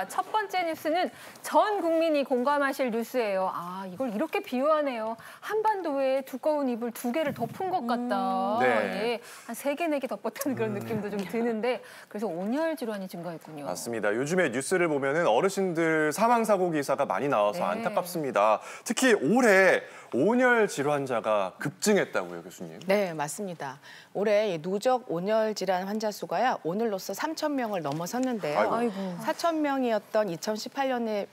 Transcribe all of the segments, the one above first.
첫 번째 뉴스는 전 국민이 공감하실 뉴스예요. 아, 이걸 이렇게 비유하네요. 한반도에 두꺼운 이불 2개를 덮은 것 같다. 네. 예, 한 3개, 4개 덮었다는 그런 느낌도 좀 드는데 그래서 온열 질환이 증가했군요. 맞습니다. 요즘에 뉴스를 보면은 어르신들 사망사고 기사가 많이 나와서 네. 안타깝습니다. 특히 올해 온열 질환자가 급증했다고요, 교수님? 네, 맞습니다. 올해 누적 온열 질환 환자 수가요, 오늘로써 3,000명을 넘어섰는데요. 아이고. 4,000명이었던 2018년에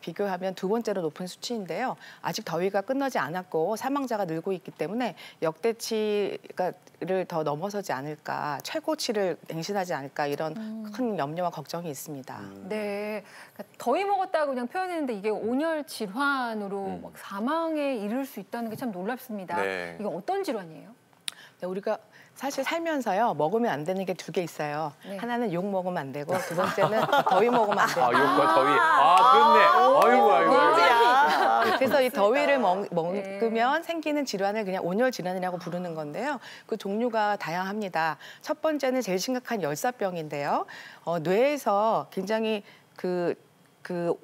비교하면 두 번째로 높은 수치인데요. 아직 더위가 끝나지 않았고 사망자가 늘고 있기 때문에 역대치를 더 넘어서지 않을까, 최고치를 갱신하지 않을까 이런 큰 염려와 걱정이 있습니다. 네, 그러니까 더위 먹었다고 그냥 표현했는데 이게 온열 질환으로 막 사망에 이를 수 있다는 게 참 놀랍습니다. 네. 이게 어떤 질환이에요? 네, 우리가 사실 살면서요, 먹으면 안 되는 게 2개 있어요. 네. 하나는 욕 먹으면 안 되고, 두 번째는 더위 먹으면 안 돼요. 아, 욕과 더위. 아, 그렇네. 아이고. 그래서 이 더위를 먹으면 생기는 질환을 그냥 온열 질환이라고 부르는 건데요. 그 종류가 다양합니다. 첫 번째는 제일 심각한 열사병인데요. 뇌에서 굉장히 그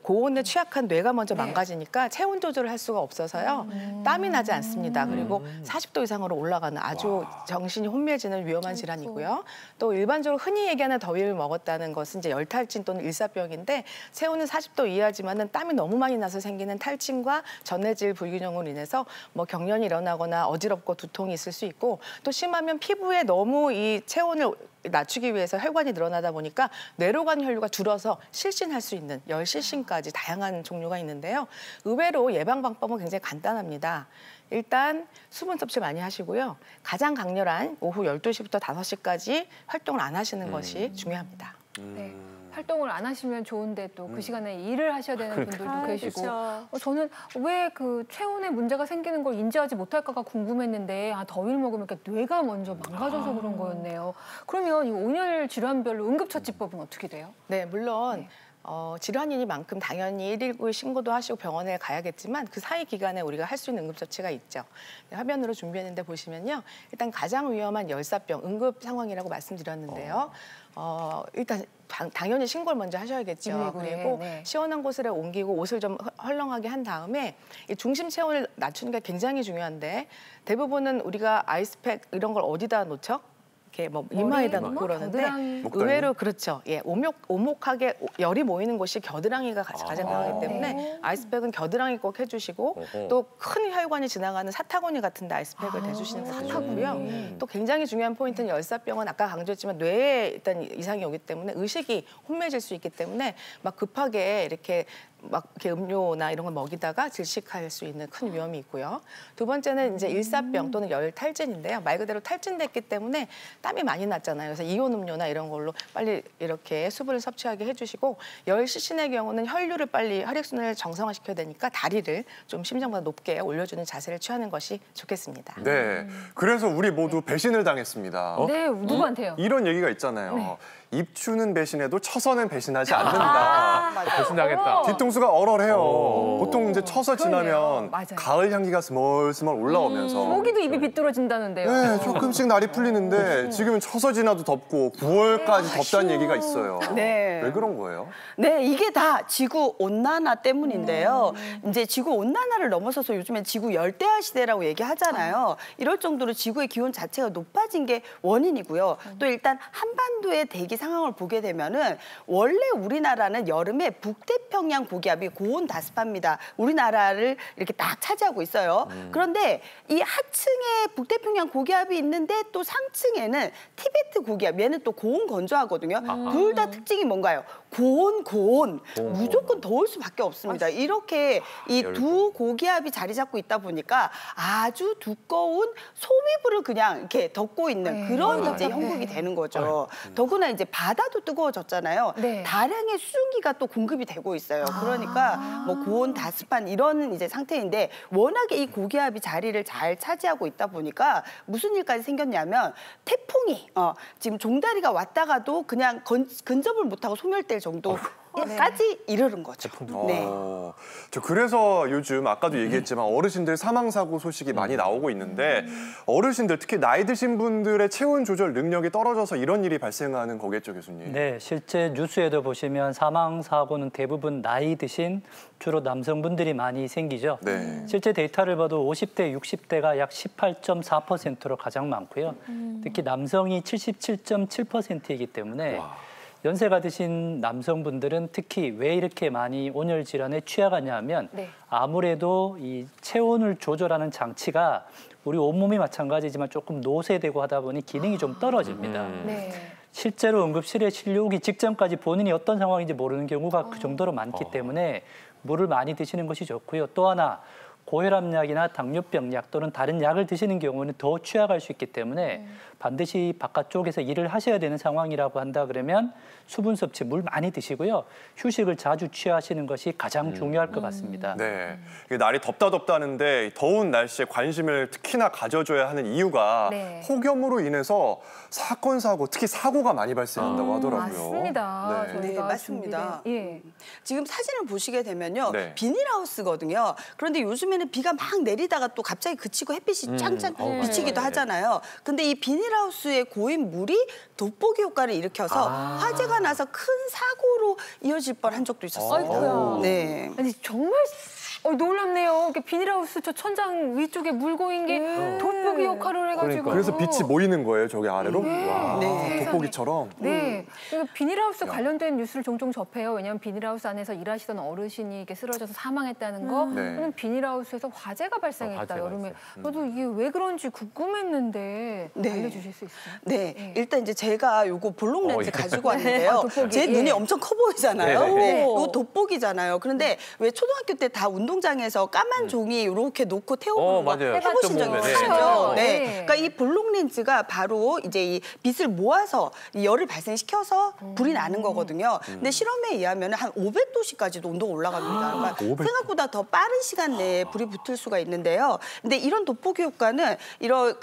고온에 취약한 뇌가 먼저 망가지니까 체온 조절을 할 수가 없어서요. 땀이 나지 않습니다. 그리고 40도 이상으로 올라가는 아주 정신이 혼미해지는 위험한 질환이고요. 또 일반적으로 흔히 얘기하는 더위를 먹었다는 것은 이제 열탈진 또는 일사병인데, 체온은 40도 이하지만은 땀이 너무 많이 나서 생기는 탈진과 전해질 불균형으로 인해서 뭐 경련이 일어나거나 어지럽고 두통이 있을 수 있고, 또 심하면 피부에 너무 이 체온을 낮추기 위해서 혈관이 늘어나다 보니까 뇌로 가는 혈류가 줄어서 실신할 수 있는 열실신까지 다양한 종류가 있는데요. 의외로 예방 방법은 굉장히 간단합니다. 일단 수분 섭취 많이 하시고요. 가장 강렬한 오후 12시부터 5시까지 활동을 안 하시는 것이 중요합니다. 네. 활동을 안 하시면 좋은데 또 그 시간에 일을 하셔야 되는 분들도 계시고 저는 왜 그 체온에 문제가 생기는 걸 인지하지 못할까가 궁금했는데 더위를 먹으면 이렇게 뇌가 먼저 망가져서 그런 거였네요. 그러면 이 온열 질환별로 응급처치법은 어떻게 돼요? 네, 물론 질환이니만큼 당연히 119에 신고도 하시고 병원에 가야겠지만 그 사이 기간에 우리가 할 수 있는 응급처치가 있죠. 화면으로 준비했는데 보시면요. 일단 가장 위험한 열사병 응급 상황이라고 말씀드렸는데요. 일단 당연히 신고를 먼저 하셔야겠죠. 그리고 시원한 곳으로 옮기고 옷을 좀 헐렁하게 한 다음에 이 중심 체온을 낮추는 게 굉장히 중요한데, 대부분은 우리가 아이스팩 이런 걸 어디다 놓죠? 이렇게 뭐 이마에다 놓고 그러는데 의외로 그렇죠. 예, 오목하게 열이 모이는 곳이 겨드랑이가 가장 강하기 때문에 아이스팩은 겨드랑이 꼭 해주시고, 또 큰 혈관이 지나가는 사타구니 같은데 아이스팩을 대주시는 거 좋고요. 또 굉장히 중요한 포인트는 열사병은 아까 강조했지만 뇌에 일단 이상이 오기 때문에 의식이 혼미해질 수 있기 때문에 막 급하게 이렇게 음료나 이런 걸 먹이다가 질식할 수 있는 큰 위험이 있고요. 두 번째는 이제 일사병 또는 열탈진인데요. 말 그대로 탈진됐기 때문에 땀이 많이 났잖아요. 그래서 이온 음료나 이런 걸로 빨리 이렇게 수분을 섭취하게 해주시고, 열실신의 경우는 혈류를 빨리 혈액순환을 정상화시켜야 되니까 다리를 좀 심장보다 높게 올려주는 자세를 취하는 것이 좋겠습니다. 네, 그래서 우리 모두 배신을 당했습니다. 네, 누구한테요? 이런 얘기가 있잖아요. 입추는 배신해도 처서는 배신하지 않는다. 배신당했다. 뒤통수가 얼얼해요. 보통 이제 처서 지나면 가을 향기가 스멀스멀 올라오면서 모기도 입이 비뚤어진다는데요. 네, 조금씩 날이 풀리는데 지금은 처서 지나도 덥고 9월까지 덥다는 얘기가 있어요. 네. 왜 그런 거예요? 네, 이게 다 지구 온난화 때문인데요. 이제 지구 온난화를 넘어서서 요즘엔 지구 열대야 시대라고 얘기하잖아요. 이럴 정도로 지구의 기온 자체가 높아진 게 원인이고요. 또 일단 한반도의 대기 상황을 보게 되면은 원래 우리나라는 여름에 북태평양 고기압이 고온 다습합니다. 우리나라를 이렇게 딱 차지하고 있어요. 그런데 이 하층에 북태평양 고기압이 있는데 또 상층에는 티베트 고기압, 얘는 또 고온 건조하거든요. 둘 다 특징이 뭔가요? 고온. 무조건 더울 수밖에 없습니다. 이렇게 이 두 고기압이 자리 잡고 있다 보니까 아주 두꺼운 소미불을 그냥 이렇게 덮고 있는 그런 이제 형국이 되는 거죠. 더구나 이제 바다도 뜨거워졌잖아요. 다량의 수증기가 또 공급이 되고 있어요. 그러니까 뭐 고온 다습한 이런 이제 상태인데, 워낙에 이 고기압이 자리를 잘 차지하고 있다 보니까 무슨 일까지 생겼냐면 태풍이 지금 종다리가 왔다가도 그냥 근접을 못하고 소멸될 정도 까지 이르는 거죠. 네. 저 그래서 요즘 아까도 얘기했지만 어르신들 사망 사고 소식이 많이 나오고 있는데 어르신들 특히 나이 드신 분들의 체온 조절 능력이 떨어져서 이런 일이 발생하는 거겠죠, 교수님? 네, 실제 뉴스에도 보시면 사망 사고는 대부분 나이 드신 주로 남성분들이 많이 생기죠. 네. 실제 데이터를 봐도 50대, 60대가 약 18.4%로 가장 많고요. 특히 남성이 77.7%이기 때문에 연세가 드신 남성분들은 특히 왜 이렇게 많이 온열 질환에 취약하냐 하면 아무래도 이 체온을 조절하는 장치가 우리 온몸이 마찬가지지만 조금 노쇠되고 하다 보니 기능이 좀 떨어집니다. 실제로 응급실에 실려오기 직전까지 본인이 어떤 상황인지 모르는 경우가 그 정도로 많기 때문에 물을 많이 드시는 것이 좋고요. 또 하나 고혈압약이나 당뇨병 약 또는 다른 약을 드시는 경우는 더 취약할 수 있기 때문에 반드시 바깥쪽에서 일을 하셔야 되는 상황이라고 한다 그러면 수분 섭취 물 많이 드시고요. 휴식을 자주 취하시는 것이 가장 중요할 것 같습니다. 네, 날이 덥다는데 더운 날씨에 관심을 특히나 가져줘야 하는 이유가 폭염으로 인해서 사건, 사고, 특히 사고가 많이 발생한다고 하더라고요. 맞습니다. 네, 맞습니다. 지금 사진을 보시게 되면요. 비닐하우스거든요. 그런데 요즘에는 비가 막 내리다가 또 갑자기 그치고 햇빛이 짱짱 비치기도 하잖아요. 근데 이 비닐하우스에 고인 물이 돋보기 효과를 일으켜서 화재가 나서 큰 사고로 이어질 뻔한 적도 있었어요. 아이고야. 네. 아니 정말 놀랍네요. 이렇게 비닐하우스 저 천장 위쪽에 물 고인 게 돋보기 역할을 해가지고. 그래서 빛이 모이는 거예요, 저기 아래로? 돋보기처럼. 네. 비닐하우스 관련된 뉴스를 종종 접해요. 왜냐하면 비닐하우스 안에서 일하시던 어르신이 이렇게 쓰러져서 사망했다는 거. 또는 비닐하우스에서 화재가 발생했다, 여름에. 저도 이게 왜 그런지 궁금했는데 알려주실 수 있어요? 네. 일단 이제 제가 요거 볼록 렌즈 가지고 왔는데요. 제 눈이 엄청 커 보이잖아요. 요거 돋보기잖아요. 그런데 왜 초등학교 때 다 운동장에서 까만 종이 이렇게 놓고 태워보는 거 해보신 적 있으시죠? 네. 그러니까 이 볼록 렌즈가 바로 이제 이 빛을 모아서 이 열을 발생시켜서 불이 나는 거거든요. 근데 실험에 의하면 한 500도씨까지도 온도가 올라갑니다. 그러니까 생각보다 더 빠른 시간 내에 불이 붙을 수가 있는데요. 근데 이런 돋보기 효과는 이런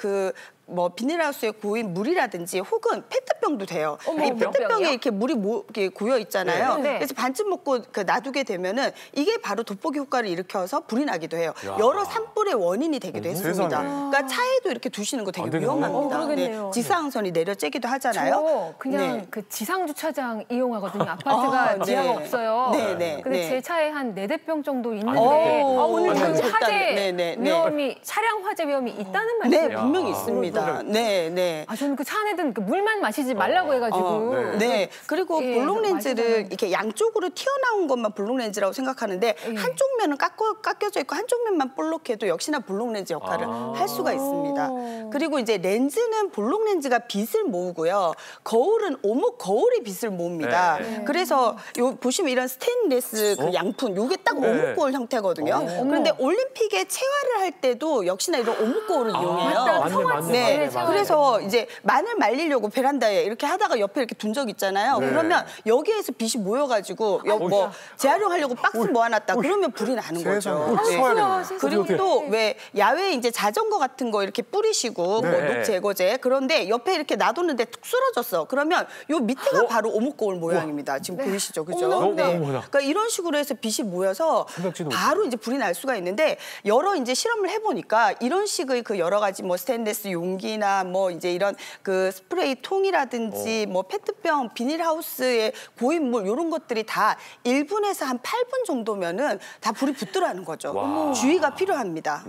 비닐하우스에 고인 물이라든지 혹은 페트병도 돼요. 이 페트병에 이렇게 물이 이렇게 고여 있잖아요. 그래서 반쯤 먹고 놔두게 되면은 이게 바로 돋보기 효과를 일으켜서 불이 나기도 해요. 여러 산불의 원인이 되기도 했습니다. 그러니까 차에도 이렇게 두시는 거 되게 위험합니다. 지상선이 내려쬐기도 하잖아요. 저 그냥 그 지상 주차장 이용하거든요. 아파트가 지하가 없어요. 근데 제 차에 한 4대병 정도 있는데 오늘 화재 위험이 차량 화재 위험이 있다는 말씀이에요? 네, 분명히 있습니다. 네. 저는 그 차 안에든 물만 마시지 말라고 해가지고. 그리고 볼록 렌즈를 이렇게 양쪽으로 튀어나온 것만 볼록 렌즈라고 생각하는데 한쪽 면은 깎여져 있고 한쪽 면만 볼록해도 역시나 볼록 렌즈 역할을 할 수가 있습니다. 그리고 이제 렌즈는 볼록 렌즈가 빛을 모으고요. 거울은 오목 거울이 빛을 모읍니다. 그래서 보시면 이런 스테인리스 그 양푼 요게 딱 오목 거울 형태거든요. 그런데 올림픽에 체화를 할 때도 역시나 이런 오목 거울을 이용해요. 맞네. 그래서 이제 마늘 말리려고 베란다에 이렇게 하다가 옆에 이렇게 둔 적 있잖아요. 그러면 여기에서 빛이 모여가지고 재활용하려고 박스 모아놨다. 그러면 불이 나는 거죠. 그리고 또 왜 야외에 이제 자전거 같은 거 이렇게 뿌리시고 녹 제거제 그런데 옆에 이렇게 놔뒀는데 툭 쓰러졌어. 그러면 요 밑에가 바로 오목 거울 모양입니다. 지금 보이시죠, 그죠? 그러니까 이런 식으로 해서 빛이 모여서 바로 이제 불이 날 수가 있는데 여러 이제 실험을 해보니까 이런 식의 그 여러 가지 스테인리스 용기나 이제 이런 그 스프레이 통이라든지 페트병, 비닐하우스에 고인 물 이런 것들이 다 1분에서 한 8분 정도면은 다 불이 붙더라는 거죠. 주의가 필요합니다.